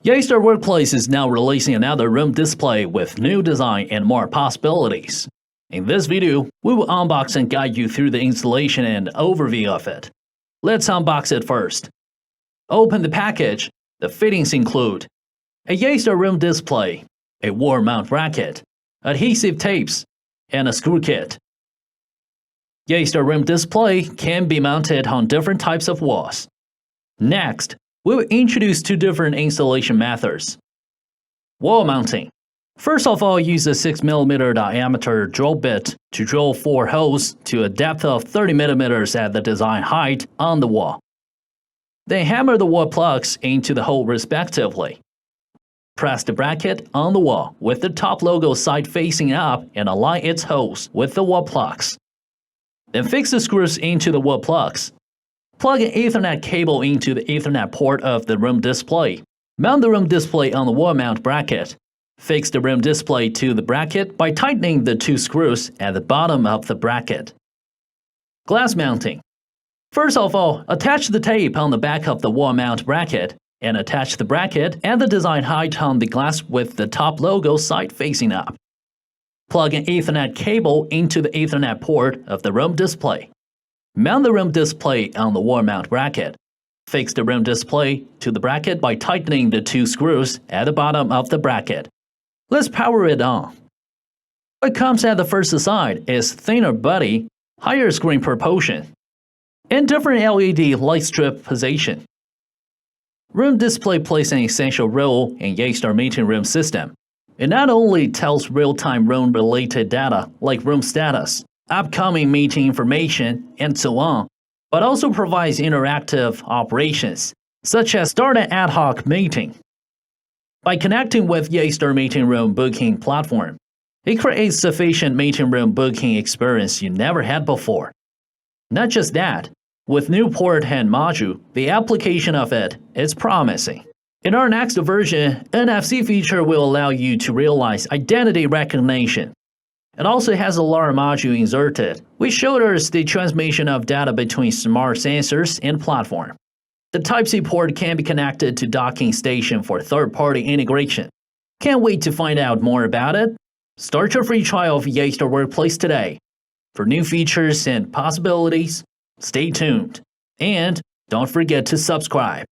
Yeastar Workplace is now releasing another room display with new design and more possibilities. In this video, we will unbox and guide you through the installation and overview of it. Let's unbox it first. Open the package. The fittings include a Yeastar room display, a wall mount bracket, adhesive tapes, and a screw kit. Yeastar room display can be mounted on different types of walls. Next, we will introduce two different installation methods. Wall mounting. First of all, use a 6mm diameter drill bit to drill 4 holes to a depth of 30mm at the design height on the wall. Then hammer the wall plugs into the hole respectively. Press the bracket on the wall with the top logo side facing up and align its holes with the wall plugs. Then fix the screws into the wall plugs. Plug an Ethernet cable into the Ethernet port of the room display. Mount the room display on the wall mount bracket. Fix the room display to the bracket by tightening the 2 screws at the bottom of the bracket. Glass mounting. First of all, attach the tape on the back of the wall mount bracket and attach the bracket at the design height on the glass with the top logo side facing up. Plug an Ethernet cable into the Ethernet port of the room display. Mount the room display on the wall mount bracket. Fix the room display to the bracket by tightening the 2 screws at the bottom of the bracket. Let's power it on. What comes at the first side is thinner body, higher screen proportion, and different LED light strip position. Room display plays an essential role in Yeastar meeting room system. It not only tells real-time room-related data like room status, upcoming meeting information, and so on, but also provides interactive operations, such as start an ad hoc meeting. By connecting with Yeastar meeting room booking platform, it creates sufficient meeting room booking experience you never had before. Not just that, with new port and module, the application of it is promising. In our next version, NFC feature will allow you to realize identity recognition. It also has a LAR module inserted, which shows the transmission of data between smart sensors and platform. The Type-C port can be connected to docking station for third-party integration. Can't wait to find out more about it? Start your free trial of Yeastar Workplace today. For new features and possibilities, stay tuned. And don't forget to subscribe.